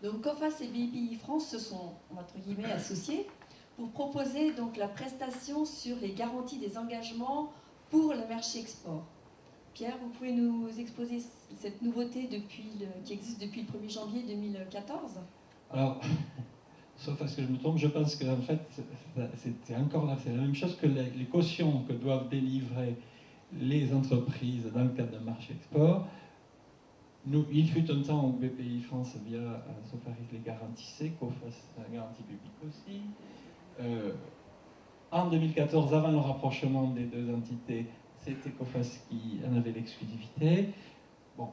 Donc COFACE et BPI France se sont, entre guillemets, associés pour proposer donc la prestation sur les garanties des engagements pour le marché export. Pierre, vous pouvez nous exposer cette nouveauté qui existe depuis le 1er janvier 2014 ? Alors, sauf à ce que je me trompe, je pense que en fait, c'est encore là, c'est la même chose que les cautions que doivent délivrer les entreprises dans le cadre d'un marché export. Nous, il fut un temps où BPI France, via Sofaris, les garantissait, COFACE la garantie publique aussi. En 2014, avant le rapprochement des deux entités, c'était COFACE qui en avait l'exclusivité. Bon,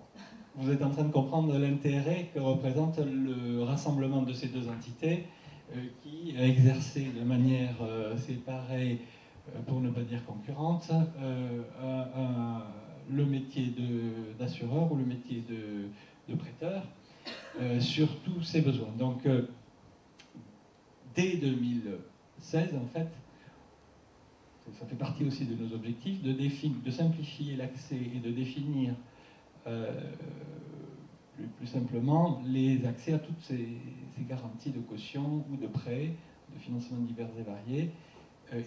vous êtes en train de comprendre l'intérêt que représente le rassemblement de ces deux entités qui exerçaient de manière séparée, pour ne pas dire concurrente, le métier d'assureur ou le métier de prêteur sur tous ces besoins. Donc, dès 2016, en fait, ça fait partie aussi de nos objectifs, de simplifier l'accès et de définir plus simplement les accès à toutes ces garanties de caution ou de prêts, de financement divers et variés,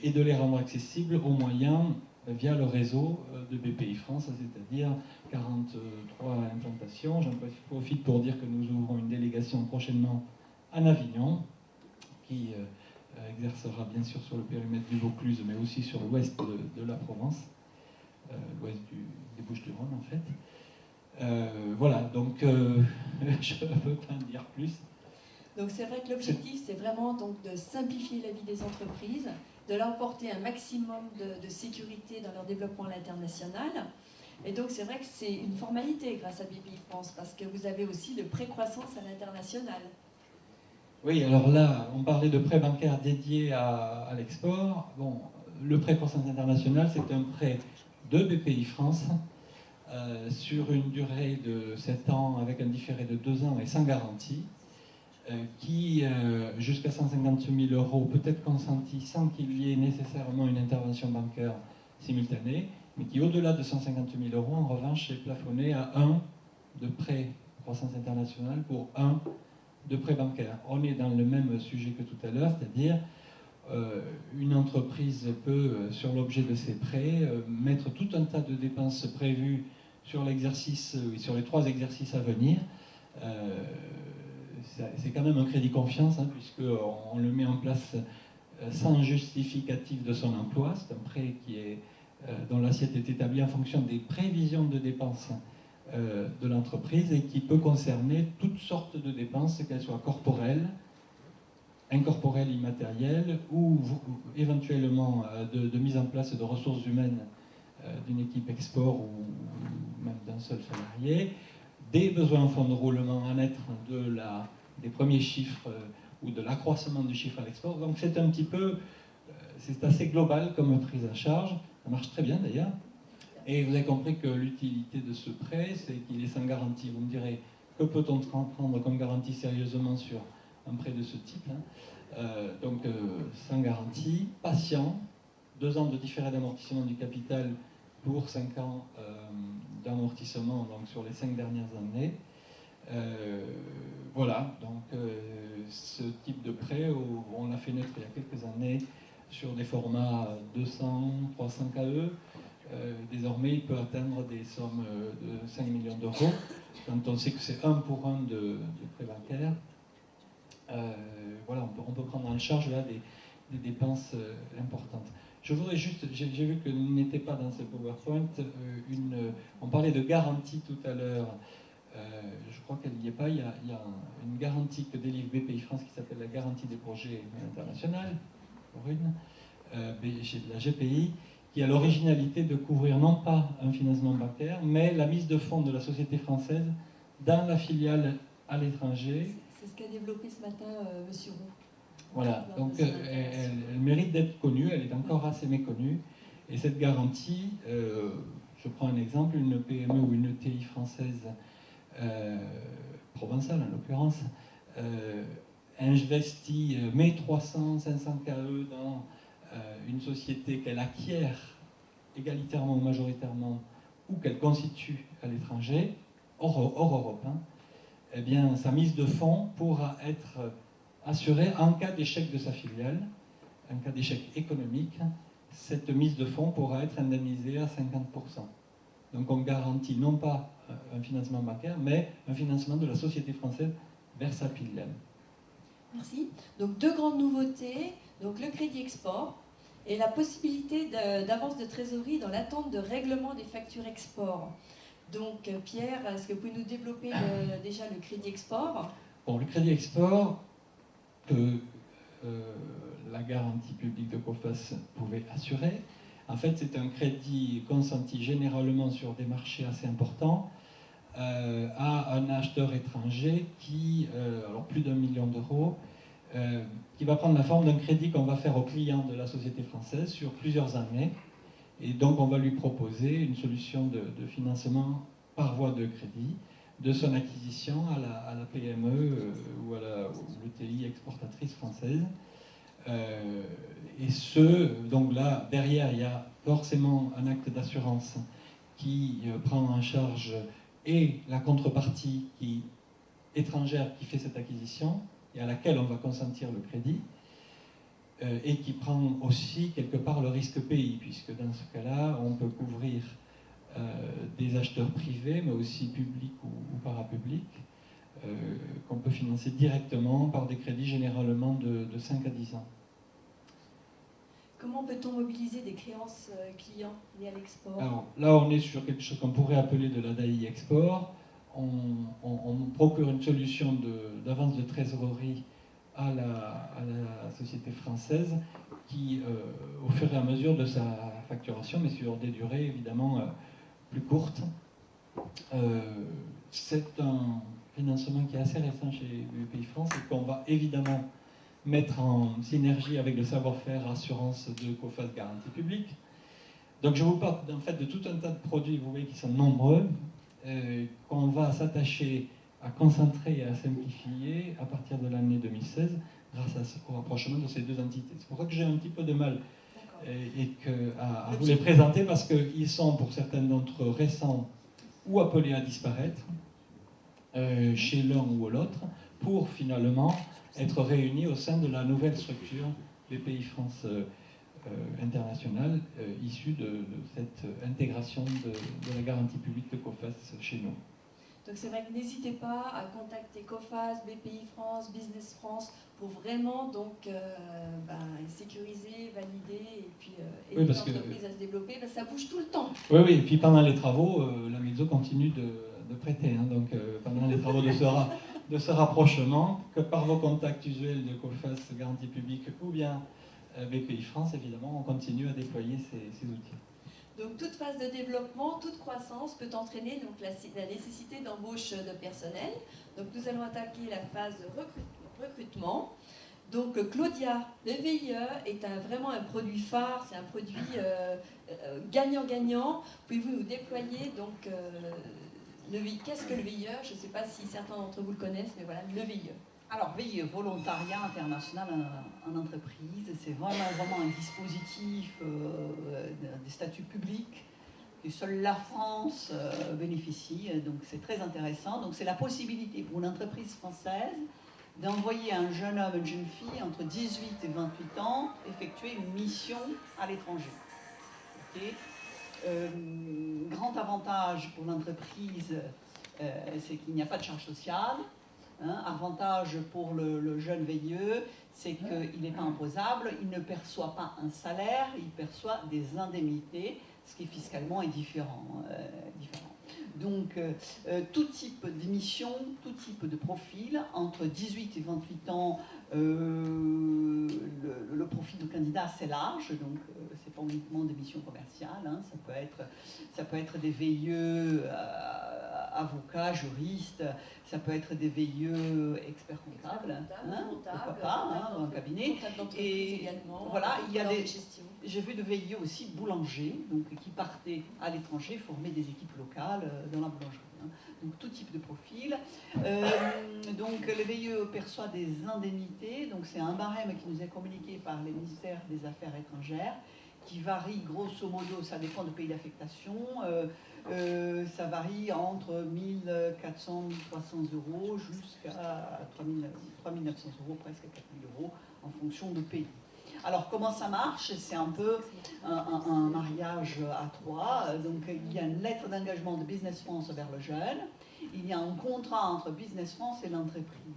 et de les rendre accessibles aux moyens via le réseau de BPI France, c'est-à-dire 43 implantations. J'en profite pour dire que nous ouvrons une délégation prochainement en Avignon, qui exercera bien sûr sur le périmètre du Vaucluse, mais aussi sur l'ouest de la Provence, l'ouest des Bouches-du-Rhône en fait. Voilà, donc je ne peux pas en dire plus. Donc c'est vrai que l'objectif, c'est vraiment donc de simplifier la vie des entreprises, de leur apporter un maximum de sécurité dans leur développement à l'international. Et donc c'est vrai que c'est une formalité grâce à BPI France, parce que vous avez aussi le pré-croissance à l'international. Oui, alors là, on parlait de prêt bancaire dédié à l'export. Bon, le pré-croissance international, c'est un prêt de BPI France sur une durée de 7 ans avec un différé de 2 ans et sans garantie, qui, jusqu'à 150 000 euros, peut être consenti sans qu'il y ait nécessairement une intervention bancaire simultanée, mais qui, au-delà de 150 000 euros, en revanche, est plafonné à 1 de prêt croissance internationale pour 1 de prêt bancaire. On est dans le même sujet que tout à l'heure, c'est-à-dire une entreprise peut, sur l'objet de ses prêts, mettre tout un tas de dépenses prévues sur l'exercice, sur les 3 exercices à venir. C'est quand même un crédit confiance, hein, puisqu'on le met en place sans justificatif de son emploi. C'est un prêt dont l'assiette est établie en fonction des prévisions de dépenses de l'entreprise et qui peut concerner toutes sortes de dépenses, qu'elles soient corporelles, incorporelles, immatérielles, ou éventuellement de mise en place de ressources humaines d'une équipe export ou même d'un seul salarié, des besoins en fonds de roulement à naître des premiers chiffres ou de l'accroissement du chiffre à l'export. Donc c'est un petit peu, c'est assez global comme prise en charge, ça marche très bien d'ailleurs. Et vous avez compris que l'utilité de ce prêt, c'est qu'il est sans garantie. Vous me direz, que peut-on prendre comme garantie sérieusement sur un prêt de ce type, hein? Donc sans garantie, patient, 2 ans de différé d'amortissement du capital pour 5 ans d'amortissement donc sur les 5 dernières années. Voilà, donc ce type de prêt, on l'a fait naître il y a quelques années sur des formats 200, 300 KE. Désormais, il peut atteindre des sommes de 5 millions d'euros, quand on sait que c'est 1 pour 1 de prêt bancaire. Voilà, on peut prendre en charge là des dépenses importantes. Je voudrais juste, j'ai vu que n'était pas dans ce PowerPoint, on parlait de garantie tout à l'heure, je crois qu'elle n'y est pas, il y a une garantie que délivre BPI France qui s'appelle la garantie des projets internationaux, pour la GPI, qui a l'originalité de couvrir non pas un financement bancaire, mais la mise de fonds de la société française dans la filiale à l'étranger. C'est ce qu'a développé ce matin Monsieur Roux. Voilà, donc elle mérite d'être connue, elle est encore assez méconnue. Et cette garantie, je prends un exemple, une PME ou une ETI française, provençale en l'occurrence, investit, met 300, 500 KE dans une société qu'elle acquiert égalitairement ou majoritairement ou qu'elle constitue à l'étranger, hors Europe, hein, eh bien, sa mise de fonds pourra être assurée en cas d'échec de sa filiale, en cas d'échec économique. Cette mise de fonds pourra être indemnisée à 50%. Donc on garantit non pas un financement bancaire, mais un financement de la société française vers sa filiale. Merci. Donc deux grandes nouveautés, donc le crédit export et la possibilité d'avance de trésorerie dans l'attente de règlement des factures export. Donc Pierre, est-ce que vous pouvez nous développer déjà le crédit export? Bon, le crédit export que la garantie publique de COFACE pouvait assurer, en fait c'est un crédit consenti généralement sur des marchés assez importants à un acheteur étranger qui, alors plus d'1 million d'euros, qui va prendre la forme d'un crédit qu'on va faire au client de la société française sur plusieurs années. Et donc on va lui proposer une solution de financement par voie de crédit de son acquisition à la PME ou à l'ETI exportatrice française. Et donc là, derrière, il y a forcément un acte d'assurance qui prend en charge et la contrepartie étrangère qui fait cette acquisition et à laquelle on va consentir le crédit, et qui prend aussi quelque part le risque pays, puisque dans ce cas-là, on peut couvrir des acheteurs privés, mais aussi publics ou parapublics, qu'on peut financer directement par des crédits généralement de 5 à 10 ans. Comment peut-on mobiliser des créances clients liées à l'export? Alors là, on est sur quelque chose qu'on pourrait appeler de l'ADAI export. On procure une solution d'avance de trésorerie à la société française qui, au fur et à mesure de sa facturation, mais sur des durées évidemment plus courtes, c'est un financement qui est assez récent chez BPI France et qu'on va évidemment mettre en synergie avec le savoir-faire assurance de COFACE Garantie Publique. Donc je vous parle en fait de tout un tas de produits, vous voyez, qui sont nombreux, qu'on va s'attacher à concentrer et à simplifier à partir de l'année 2016 grâce au rapprochement de ces deux entités. C'est pour ça que j'ai un petit peu de mal à vous les présenter, parce qu'ils sont pour certains d'entre eux récents ou appelés à disparaître chez l'un ou l'autre, pour finalement être réunis au sein de la nouvelle structure BPI France internationale, issue de cette intégration de la garantie publique de COFACE chez nous. Donc c'est vrai que n'hésitez pas à contacter COFACE, BPI France, Business France pour vraiment donc sécuriser, valider et puis aider l'entreprise à se développer. Parce que ça bouge tout le temps. Oui, oui, et puis pendant les travaux, la Mezzo continue de prêter. Hein, donc pendant les travaux de ce rapprochement, que par vos contacts usuels de COFACE, Garantie Publique ou bien BPI France, évidemment, on continue à déployer ces outils. Donc toute phase de développement, toute croissance peut entraîner donc, la nécessité d'embauche de personnel. Donc nous allons attaquer la phase de recrutement. Donc Claudia, le VIE est vraiment un produit phare, c'est un produit gagnant-gagnant. Pouvez-vous nous déployer donc le VIE? Qu'est-ce que le VIE? Je ne sais pas si certains d'entre vous le connaissent, mais voilà, le VIE. Alors, VIE, volontariat international en entreprise, c'est vraiment un dispositif des statuts publics que seule la France bénéficie, donc c'est très intéressant. Donc c'est la possibilité pour une entreprise française d'envoyer un jeune homme, une jeune fille entre 18 et 28 ans effectuer une mission à l'étranger. Okay. Grand avantage pour l'entreprise, c'est qu'il n'y a pas de charge sociale. Avantage pour le jeune VIE, c'est qu'il n'est pas imposable, il ne perçoit pas un salaire, il perçoit des indemnités, ce qui fiscalement est différent. Donc, tout type de mission, tout type de profil, entre 18 et 28 ans, le profil du candidat c'est large, donc c'est pas uniquement des missions commerciales, hein, ça peut être des VIE avocats, juristes, ça peut être des VIE experts comptables, pourquoi pas, dans un cabinet. Et voilà, il y a j'ai vu de VIE aussi boulangers, donc qui partaient à l'étranger former des équipes locales dans la boulangerie. Donc tout type de profil. Donc le VIE perçoit des indemnités, donc c'est un barème qui nous est communiqué par les ministères des Affaires étrangères, qui varie grosso modo, ça dépend du pays d'affectation, Ça varie entre 1400, 1300 euros jusqu'à 3900 euros, presque 4000 euros, en fonction du pays. Alors, comment ça marche? C'est un peu un mariage à trois. Donc, il y a une lettre d'engagement de Business France vers le jeune. Il y a un contrat entre Business France et l'entreprise.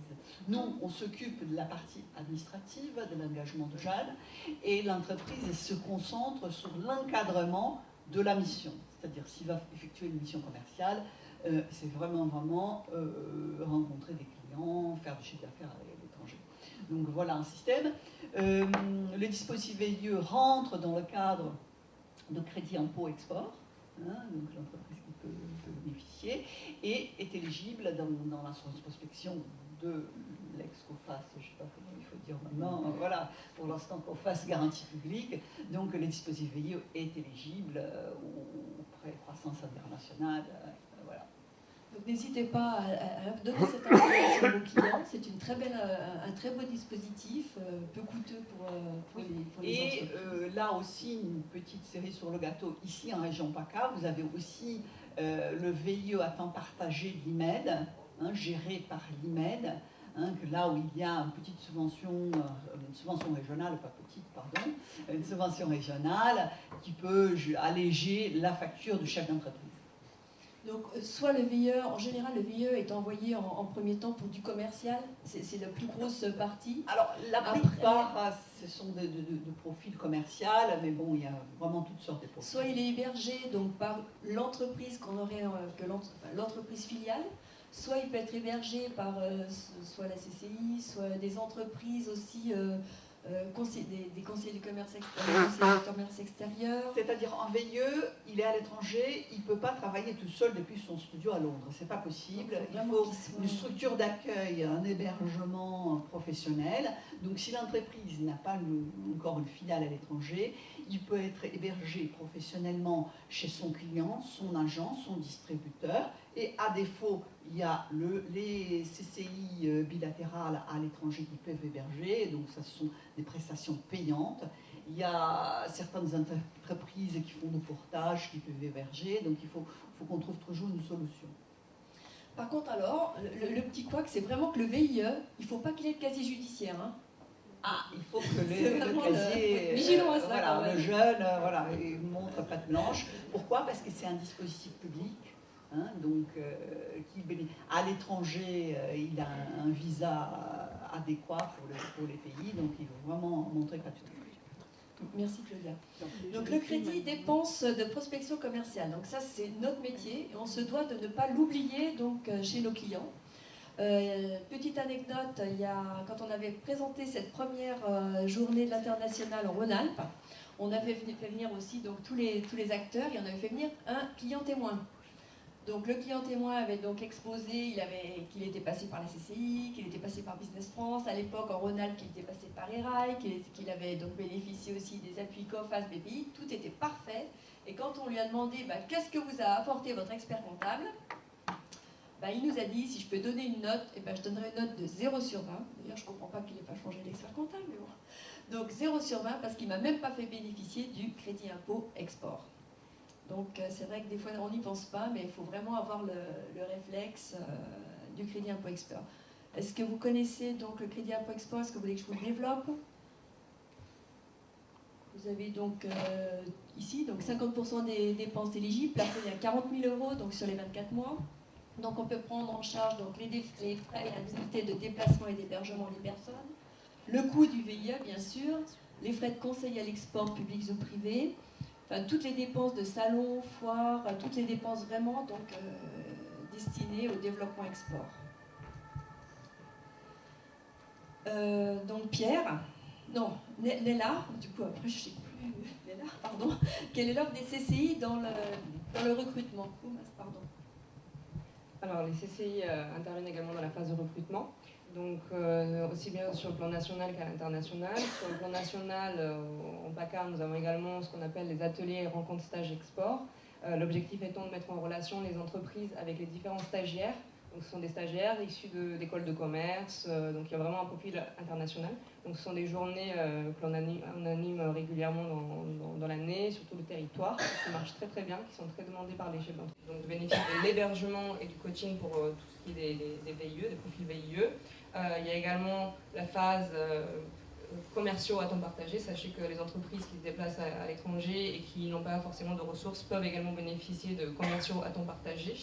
Nous, on s'occupe de la partie administrative de l'engagement de jeunes et l'entreprise se concentre sur l'encadrement de la mission. C'est-à-dire, s'il va effectuer une mission commerciale, c'est vraiment rencontrer des clients, faire du chiffre d'affaires à l'étranger. Donc voilà un système. Le dispositif VIE rentre dans le cadre de crédit impôt export, donc l'entreprise qui peut bénéficier, et est éligible dans l'assurance prospection de l'ex-COFAS, je ne sais pas comment il faut dire maintenant, voilà, pour l'instant COFAS garantie publique, donc le dispositif VIE est éligible aux prêts croissance internationale, voilà. Donc n'hésitez pas à donner cette information à vos clients, c'est un très beau dispositif, peu coûteux pour les entreprises. Et là aussi, une petite cerise sur le gâteau, ici en région PACA, vous avez aussi le VIE à temps partagé de l'IMED, géré par l'IMED, que là où il y a une petite subvention régionale, pas petite, pardon, une subvention régionale qui peut alléger la facture du chef d'entreprise. Donc, soit le VIE, en général, le VIE est envoyé en premier temps pour du commercial, c'est la plus grosse partie. Alors, la plupart, ce sont de profils commerciaux, mais bon, il y a vraiment toutes sortes de profils. Soit il est hébergé donc, par l'entreprise l'entreprise filiale, soit il peut être hébergé par soit la CCI, soit des entreprises aussi, des conseillers du commerce extérieur. C'est-à-dire en VIE, il est à l'étranger, il ne peut pas travailler tout seul depuis son studio à Londres. C'est pas possible. Il faut une structure d'accueil, un hébergement professionnel. Donc si l'entreprise n'a pas encore une filiale à l'étranger, il peut être hébergé professionnellement chez son client, son agent, son distributeur. Et à défaut, il y a les CCI bilatérales à l'étranger qui peuvent héberger. Donc ça, ce sont des prestations payantes. Il y a certaines entreprises qui font du portage qui peuvent héberger. Donc il faut qu'on trouve toujours une solution. Par contre, alors, le petit couac, c'est vraiment que le VIE, il ne faut pas qu'il ait de casier judiciaire. Ah, il faut que le casier, vigilant à ça, le jeune, il montre patte blanche. Pourquoi? Parce que c'est un dispositif public. Donc, à l'étranger, il a un visa adéquat pour les pays, donc il faut vraiment montrer patte blanche. Merci Claudia. Donc le crédit dépense de prospection commerciale. Donc ça c'est notre métier et on se doit de ne pas l'oublier donc chez nos clients. Petite anecdote, quand on avait présenté cette première journée de l'international en Rhône-Alpes, on avait fait venir aussi donc, tous les acteurs et on avait fait venir un client témoin. Donc le client témoin avait donc exposé qu'il était passé par la CCI, qu'il était passé par Business France, à l'époque en Rhône-Alpes qu'il était passé par ERAI, qu'il avait donc bénéficié aussi des appuis COFAS, BPI, tout était parfait. Et quand on lui a demandé qu'est-ce que vous a apporté votre expert comptable, il nous a dit si je peux donner une note, je donnerais une note de 0 sur 20. D'ailleurs je ne comprends pas qu'il n'ait pas changé d'expert comptable, mais bon. Donc 0 sur 20 parce qu'il ne m'a même pas fait bénéficier du crédit impôt export. Donc c'est vrai que des fois on n'y pense pas, mais il faut vraiment avoir le réflexe du crédit impôt export. Est-ce que vous connaissez donc le crédit impôt export? Est-ce que vous voulez que je vous le développe? Vous avez donc ici donc 50% des dépenses éligibles, plafonnées à 40 000 € donc sur les 24 mois. Donc on peut prendre en charge donc, les frais et indemnités de déplacement et d'hébergement des personnes, le coût du VIE bien sûr, les frais de conseil à l'export publics ou privés, toutes les dépenses de salon, foire, toutes les dépenses vraiment donc, destinées au développement export. Donc Pierre, non, Léla, du coup après je ne sais plus, Léla, pardon, quelle est l'offre des CCI dans le recrutement? Pardon. Alors les CCI interviennent également dans la phase de recrutement. Donc aussi bien sur le plan national qu'à l'international. Sur le plan national, en PACA, nous avons également ce qu'on appelle les ateliers et rencontres stages export. L'objectif étant de mettre en relation les entreprises avec les différents stagiaires Donc ce sont des stagiaires issus d'écoles de commerce, donc il y a vraiment un profil international. Donc ce sont des journées que l'on anime régulièrement dans l'année, sur tout le territoire, qui marchent très très bien, qui sont très demandées par les chefs d'entreprise. Donc de bénéficier de l'hébergement et du coaching pour tout ce qui est des VIE, des profils VIE. Il y a également la phase commerciaux à temps partagé. Sachez que les entreprises qui se déplacent à l'étranger et qui n'ont pas forcément de ressources peuvent également bénéficier de commerciaux à temps partagé.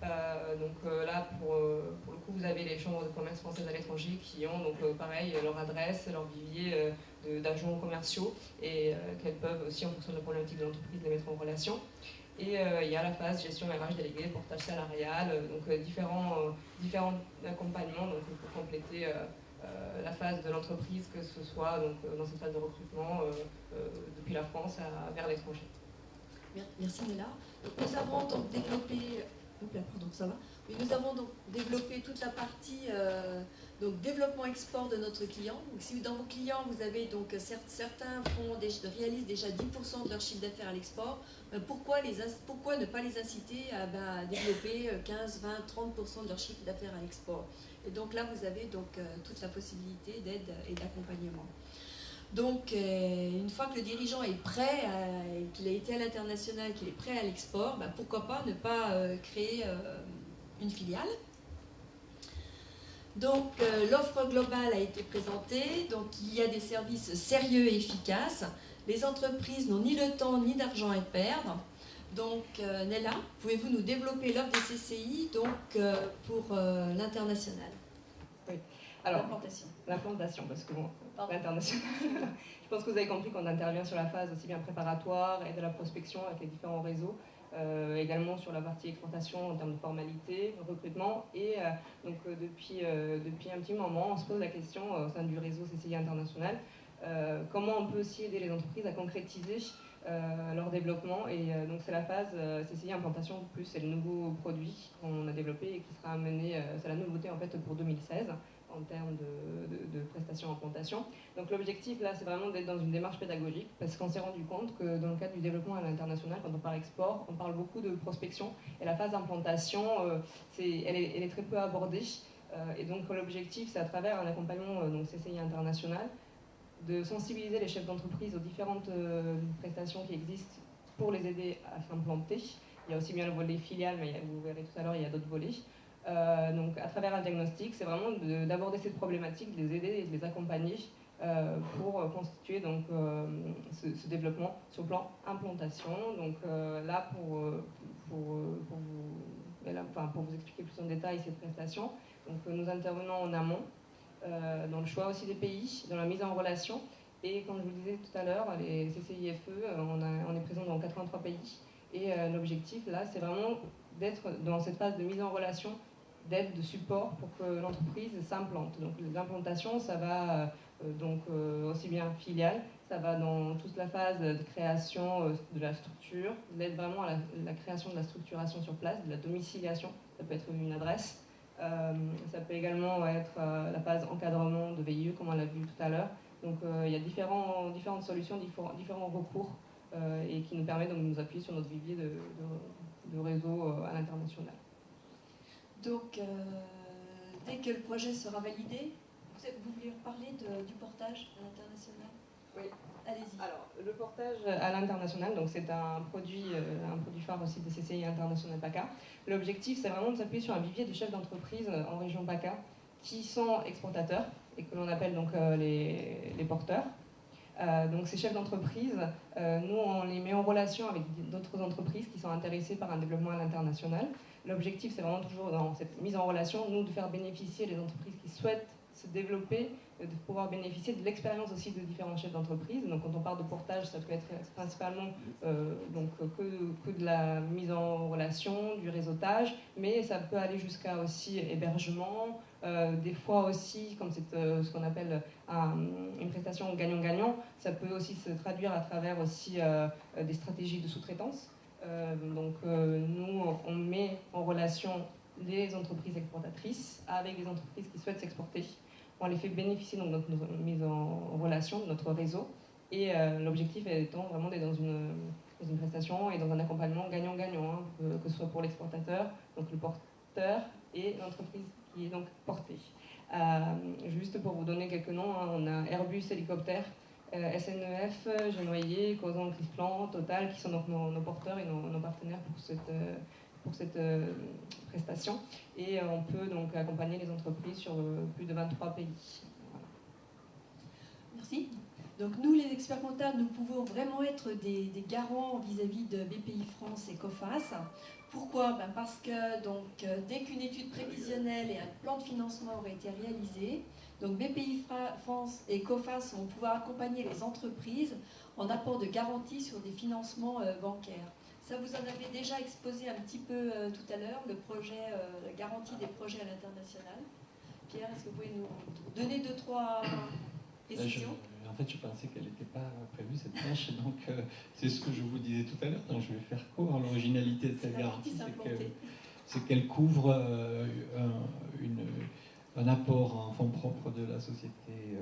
Là, pour le coup, vous avez les chambres de commerce françaises à l'étranger qui ont donc pareil leur adresse, leur vivier d'agents commerciaux et qu'elles peuvent aussi, en fonction de la problématique de l'entreprise, les mettre en relation. Et il y a la phase gestion RH déléguée, portage salarial, différents accompagnements donc, pour compléter la phase de l'entreprise, que ce soit donc, dans cette phase de recrutement depuis la France vers l'étranger. Merci Néla. Nous avons donc développé, nous avons donc développé toute la partie donc développement export de notre client. Donc, si dans vos clients vous avez donc certains réalisent déjà 10% de leur chiffre d'affaires à l'export, pourquoi ne pas les inciter à développer 15, 20, 30% de leur chiffre d'affaires à l'export? Et donc là vous avez donc toute la possibilité d'aide et d'accompagnement. Donc, une fois que le dirigeant est prêt, qu'il a été à l'international, qu'il est prêt à l'export, pourquoi pas ne pas créer une filiale. Donc, l'offre globale a été présentée. Donc, il y a des services sérieux et efficaces. Les entreprises n'ont ni le temps ni d'argent à perdre. Donc, Nella, pouvez-vous nous développer l'offre des CCI donc, pour l'international? Oui. Alors, l'implantation, parce que bon, l'international, je pense que vous avez compris qu'on intervient sur la phase aussi bien préparatoire et de la prospection avec les différents réseaux, également sur la partie exportation en termes de formalité, recrutement, et depuis un petit moment, on se pose la question au sein du réseau CCI International, comment on peut aussi aider les entreprises à concrétiser leur développement, et donc c'est la phase CCI Implantation Plus, c'est le nouveau produit qu'on a développé et qui sera amené, c'est la nouveauté en fait pour 2016, en termes de prestations en plantation. Donc l'objectif là, c'est vraiment d'être dans une démarche pédagogique, parce qu'on s'est rendu compte que dans le cadre du développement à l'international, quand on parle export, on parle beaucoup de prospection, et la phase d'implantation, elle est très peu abordée. Et donc l'objectif, c'est à travers un accompagnement donc CCI international, de sensibiliser les chefs d'entreprise aux différentes prestations qui existent pour les aider à s'implanter. Il y a aussi bien le volet filial, mais vous verrez tout à l'heure, il y a d'autres volets. Donc à travers un diagnostic, c'est vraiment d'aborder cette problématique, de les aider et de les accompagner pour constituer donc, ce développement sur le plan implantation. Donc là, pour vous expliquer plus en détail ces prestations, donc, nous intervenons en amont, dans le choix aussi des pays, dans la mise en relation. Et comme je vous le disais tout à l'heure, les CCIFE, on est présent dans 83 pays. Et l'objectif là, c'est vraiment d'être dans cette phase de mise en relation, d'aide, de support pour que l'entreprise s'implante. Donc l'implantation, ça va aussi bien filiale, ça va dans toute la phase de création de la structure, d'aide vraiment à la création de la structuration sur place, de la domiciliation, ça peut être une adresse. Ça peut également être la phase encadrement de VIE, comme on l'a vu tout à l'heure. Donc il y a différentes solutions, différents recours et qui nous permettent donc, de nous appuyer sur notre vivier de réseau à l'international. Donc, dès que le projet sera validé, vous voulez reparler du portage à l'international? Oui. Allez-y. Alors, le portage à l'international, donc c'est un produit phare aussi de CCI International PACA. L'objectif, c'est vraiment de s'appuyer sur un vivier de chefs d'entreprise en région PACA qui sont exportateurs et que l'on appelle donc les porteurs. Donc ces chefs d'entreprise, nous on les met en relation avec d'autres entreprises qui sont intéressées par un développement à l'international. L'objectif, c'est vraiment toujours dans cette mise en relation, nous, de faire bénéficier les entreprises qui souhaitent se développer, de pouvoir bénéficier de l'expérience aussi de différents chefs d'entreprise. Donc quand on parle de portage, ça peut être principalement que de la mise en relation, du réseautage, mais ça peut aller jusqu'à aussi hébergement, des fois aussi, comme c'est ce qu'on appelle une prestation gagnant-gagnant, ça peut aussi se traduire à travers aussi des stratégies de sous-traitance. Nous, on met en relation les entreprises exportatrices avec les entreprises qui souhaitent s'exporter. On les fait bénéficier donc, de notre mise en relation, de notre réseau. Et l'objectif étant vraiment d'être dans une prestation et dans un accompagnement gagnant-gagnant, hein, que ce soit pour l'exportateur, donc porteur et l'entreprise qui est donc portée. Juste pour vous donner quelques noms, hein, on a Airbus Hélicoptère, SNEF, Genoyer, Causan, Trisplan, Total, qui sont donc nos porteurs et nos partenaires pour cette prestation. Et on peut donc accompagner les entreprises sur plus de 23 pays. Voilà. Merci. Donc nous, les experts comptables, nous pouvons vraiment être des garants vis-à-vis de BPI France et COFAS. Pourquoi? Parce que donc, dès qu'une étude prévisionnelle et un plan de financement auraient été réalisés, donc BPI France et COFAS vont pouvoir accompagner les entreprises en apport de garantie sur des financements bancaires. Ça, vous en avez déjà exposé un petit peu tout à l'heure, le projet, la garantie des projets à l'international. Pierre, est-ce que vous pouvez nous donner 2-3 précisions? En fait, je pensais qu'elle n'était pas prévue, cette tâche, donc c'est ce que je vous disais tout à l'heure, donc je vais faire court. L'originalité de cette garantie, c'est qu'elle couvre un apport en fonds propres de la société,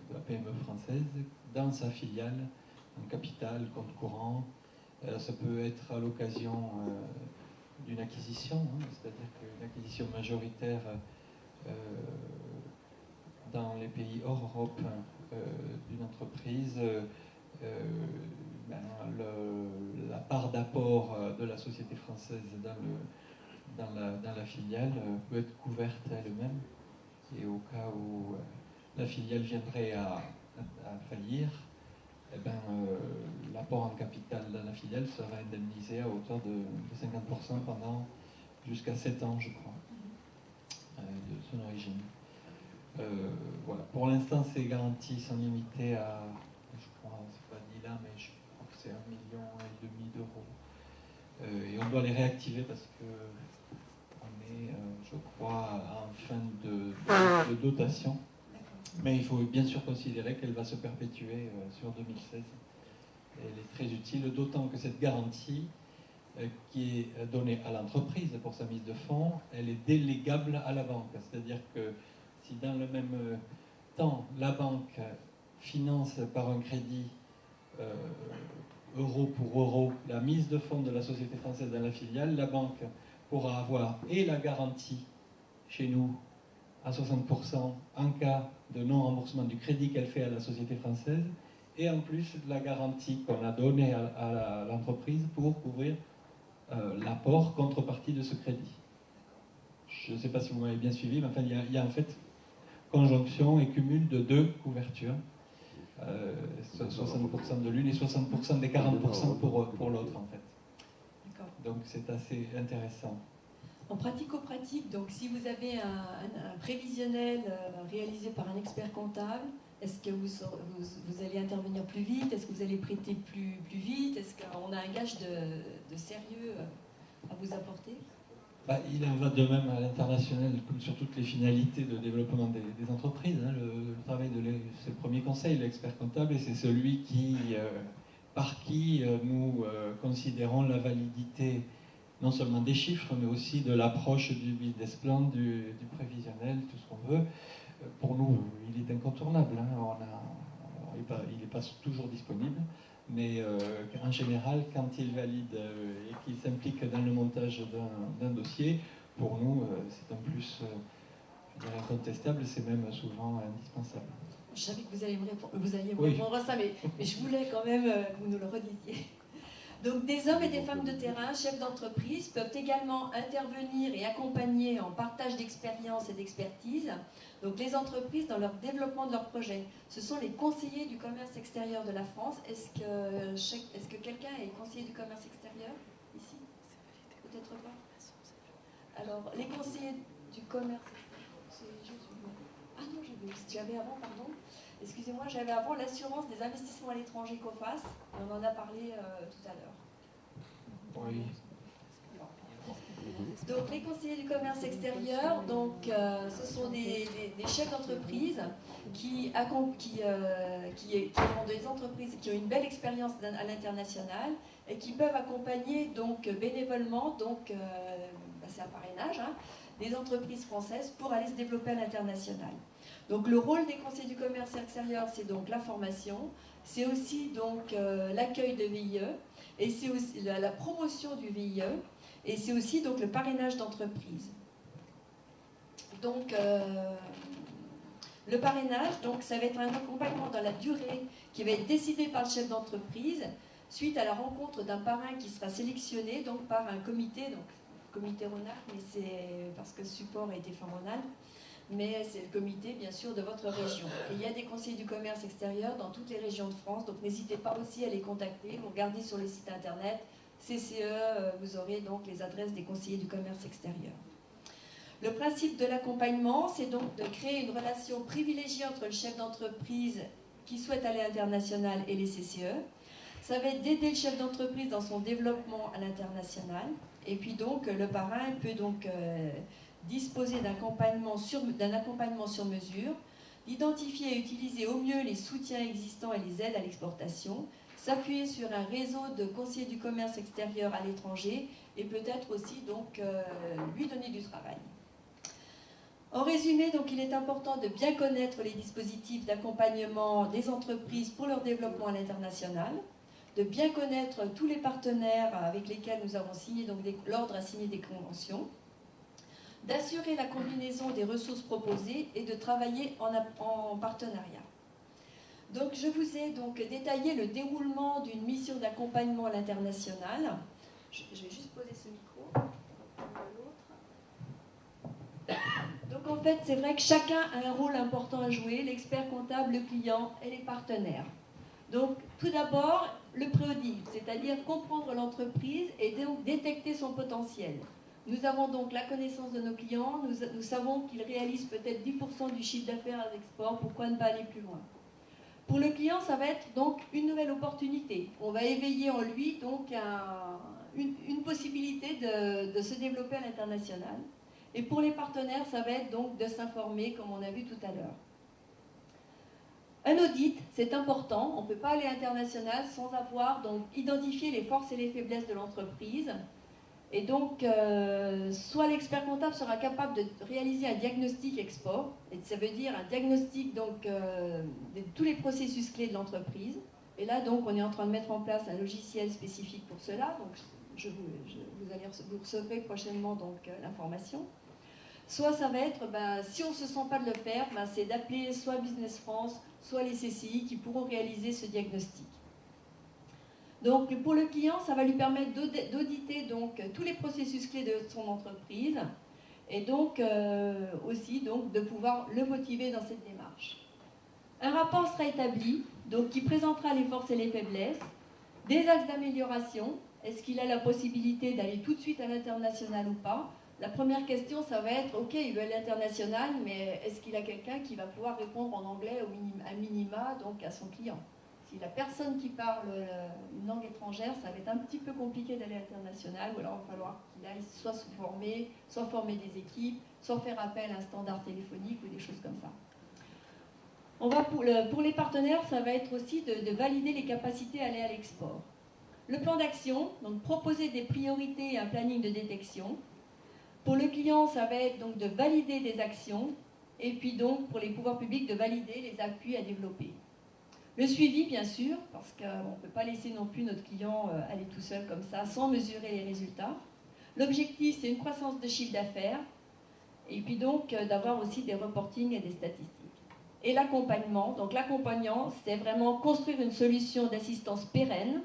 de la PME française, dans sa filiale, en capital, compte courant. Ça peut être à l'occasion d'une acquisition, hein, c'est-à-dire qu'une acquisition majoritaire dans les pays hors Europe d'une entreprise, la part d'apport de la société française dans la filiale peut être couverte elle-même. Et au cas où la filiale viendrait à faillir, eh ben, l'apport en capital dans la filiale sera indemnisé à hauteur de 50% pendant jusqu'à 7 ans, je crois, de son origine. Voilà. Pour l'instant, ces garanties sont limitées à, je crois, c'est pas dit là, mais je crois que c'est 1,5 million d'euros. Et on doit les réactiver parce que on est, je crois, en fin de dotation. Mais il faut bien sûr considérer qu'elle va se perpétuer sur 2016. Elle est très utile, d'autant que cette garantie qui est donnée à l'entreprise pour sa mise de fonds, elle est délégable à la banque. C'est-à-dire que si dans le même temps, la banque finance par un crédit euro pour euro la mise de fonds de la société française dans la filiale, la banque pourra avoir et la garantie chez nous à 60% en cas de non-remboursement du crédit qu'elle fait à la société française, et en plus la garantie qu'on a donnée à l'entreprise pour couvrir l'apport contrepartie de ce crédit. Je ne sais pas si vous m'avez bien suivi, mais enfin, il y a en fait conjonction et cumul de 2 couvertures, 60% de l'une et 60% des 40% pour l'autre en fait. Donc c'est assez intéressant. En pratico-pratique, donc si vous avez un prévisionnel réalisé par un expert comptable, est-ce que vous allez intervenir plus vite? Est-ce que vous allez prêter plus vite? Est-ce qu'on a un gage de sérieux à vous apporter? Il en va de même à l'international, comme sur toutes les finalités de développement des entreprises. Hein. Le travail c'est le premier conseil, l'expert comptable, et c'est celui par qui nous considérons la validité non seulement des chiffres, mais aussi de l'approche du business plan, du prévisionnel, tout ce qu'on veut. Pour nous, il est incontournable. Hein. Il n'est pas toujours disponible, mais en général, quand il valide et qu'il s'implique dans le montage d'un dossier, pour nous, c'est un plus incontestable, c'est même souvent indispensable. Je savais que vous alliez me répondre à ça, mais je voulais quand même que vous nous le redisiez. Donc des hommes et des femmes de terrain, chefs d'entreprise, peuvent également intervenir et accompagner en partage d'expérience et d'expertise donc les entreprises dans leur développement de leurs projets. Ce sont les conseillers du commerce extérieur de la France. Est-ce que quelqu'un est conseiller du commerce extérieur ici? Peut-être pas. Alors, les conseillers du commerce extérieur, ah non, j'avais avant, pardon. Excusez-moi, j'avais avant l'assurance des investissements à l'étranger COFAS. On en a parlé tout à l'heure. Oui. Donc les conseillers du commerce extérieur, donc, ce sont des chefs d'entreprise qui ont des entreprises qui ont une belle expérience à l'international et qui peuvent accompagner donc bénévolement, donc c'est un parrainage, hein, des entreprises françaises pour aller se développer à l'international. Donc le rôle des conseillers du commerce extérieur, c'est donc la formation, c'est aussi donc l'accueil de VIE, et c'est aussi la promotion du VIE, et c'est aussi donc le parrainage d'entreprise. donc le parrainage, donc ça va être un accompagnement dans la durée qui va être décidé par le chef d'entreprise suite à la rencontre d'un parrain qui sera sélectionné donc par un comité, donc comité Rhône-Alpes, mais c'est parce que le support a été fait en Rhône-Alpes, mais c'est le comité bien sûr de votre région. Et il y a des conseillers du commerce extérieur dans toutes les régions de France, donc n'hésitez pas aussi à les contacter, vous regardez sur les sites internet, CCE, vous aurez donc les adresses des conseillers du commerce extérieur. Le principe de l'accompagnement, c'est donc de créer une relation privilégiée entre le chef d'entreprise qui souhaite aller à l'international et les CCE. Ça va être d'aider le chef d'entreprise dans son développement à l'international. Et puis donc, le parrain peut donc disposer d'un accompagnement sur mesure, d'identifier et utiliser au mieux les soutiens existants et les aides à l'exportation, s'appuyer sur un réseau de conseillers du commerce extérieur à l'étranger et peut-être aussi donc lui donner du travail. En résumé, donc, il est important de bien connaître les dispositifs d'accompagnement des entreprises pour leur développement à l'international, de bien connaître tous les partenaires avec lesquels nous avons signé, donc l'ordre a signé des conventions, d'assurer la combinaison des ressources proposées et de travailler en partenariat. Donc, je vous ai donc détaillé le déroulement d'une mission d'accompagnement à l'international. Je vais juste poser ce micro. Donc en fait, c'est vrai que chacun a un rôle important à jouer, l'expert comptable, le client et les partenaires. Donc tout d'abord, le pré-audit, c'est-à-dire comprendre l'entreprise et donc détecter son potentiel. Nous avons donc la connaissance de nos clients, nous savons qu'ils réalisent peut-être 10% du chiffre d'affaires à l'export, pourquoi ne pas aller plus loin? Pour le client, ça va être donc une nouvelle opportunité. On va éveiller en lui donc une possibilité de se développer à l'international. Et pour les partenaires, ça va être donc de s'informer, comme on a vu tout à l'heure. Un audit, c'est important. On ne peut pas aller international sans avoir donc identifié les forces et les faiblesses de l'entreprise. Et donc, soit l'expert comptable sera capable de réaliser un diagnostic export, et ça veut dire un diagnostic donc, de tous les processus clés de l'entreprise. Et là, donc, on est en train de mettre en place un logiciel spécifique pour cela. Donc, vous recevrez prochainement l'information. Soit ça va être, si on ne se sent pas de le faire, c'est d'appeler soit Business France, soit les CCI qui pourront réaliser ce diagnostic. Donc pour le client, ça va lui permettre d'auditer donc tous les processus clés de son entreprise et donc aussi donc, de pouvoir le motiver dans cette démarche. Un rapport sera établi donc, qui présentera les forces et les faiblesses, des axes d'amélioration. Est-ce qu'il a la possibilité d'aller tout de suite à l'international ou pas? La première question, ça va être, ok, il veut aller à l'international, mais est-ce qu'il a quelqu'un qui va pouvoir répondre en anglais à minima donc à son client? Si la personne qui parle une langue étrangère, ça va être un petit peu compliqué d'aller à l'international, ou alors il va falloir qu'il aille soit se former, soit former des équipes, soit faire appel à un standard téléphonique ou des choses comme ça. Pour les partenaires, ça va être aussi de valider les capacités à aller à l'export. Le plan d'action, donc proposer des priorités et un planning de détection. Pour le client, ça va être donc de valider des actions, et puis donc pour les pouvoirs publics de valider les appuis à développer. Le suivi, bien sûr, parce qu'on ne peut pas laisser non plus notre client aller tout seul comme ça, sans mesurer les résultats. L'objectif, c'est une croissance de chiffre d'affaires, et puis donc d'avoir aussi des reportings et des statistiques. Et l'accompagnement, donc l'accompagnant, c'est vraiment construire une solution d'assistance pérenne.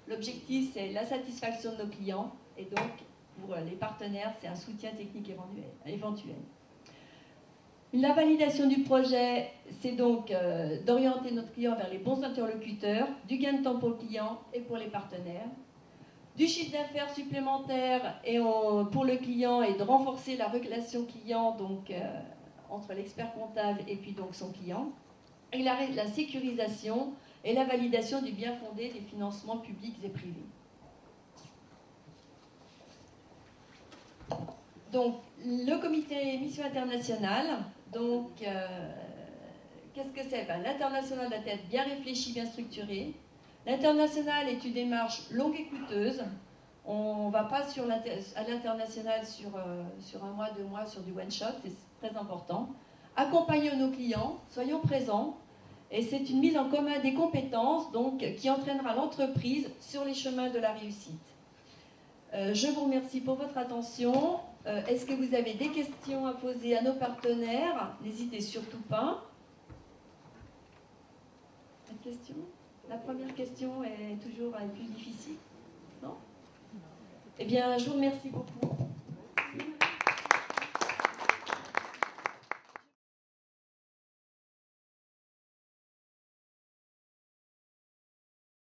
L'objectif, c'est la satisfaction de nos clients, et donc pour les partenaires, c'est un soutien technique éventuel. La validation du projet, c'est donc d'orienter notre client vers les bons interlocuteurs, du gain de temps pour le client et pour les partenaires, du chiffre d'affaires supplémentaire pour le client et de renforcer la relation client donc, entre l'expert comptable et puis donc son client, et la sécurisation et la validation du bien fondé des financements publics et privés. Donc, le comité mission internationale, donc, qu'est-ce que c'est? L'international doit être bien réfléchi, bien structuré. L'international est une démarche longue et coûteuse. On ne va pas à l'international sur un mois, 2 mois, sur du one-shot, c'est très important. Accompagnons nos clients, soyons présents, et c'est une mise en commun des compétences donc, qui entraînera l'entreprise sur les chemins de la réussite. Je vous remercie pour votre attention. Est-ce que vous avez des questions à poser à nos partenaires? N'hésitez surtout pas. Une question? La première question est toujours la plus difficile. Non? Eh bien, je vous remercie beaucoup.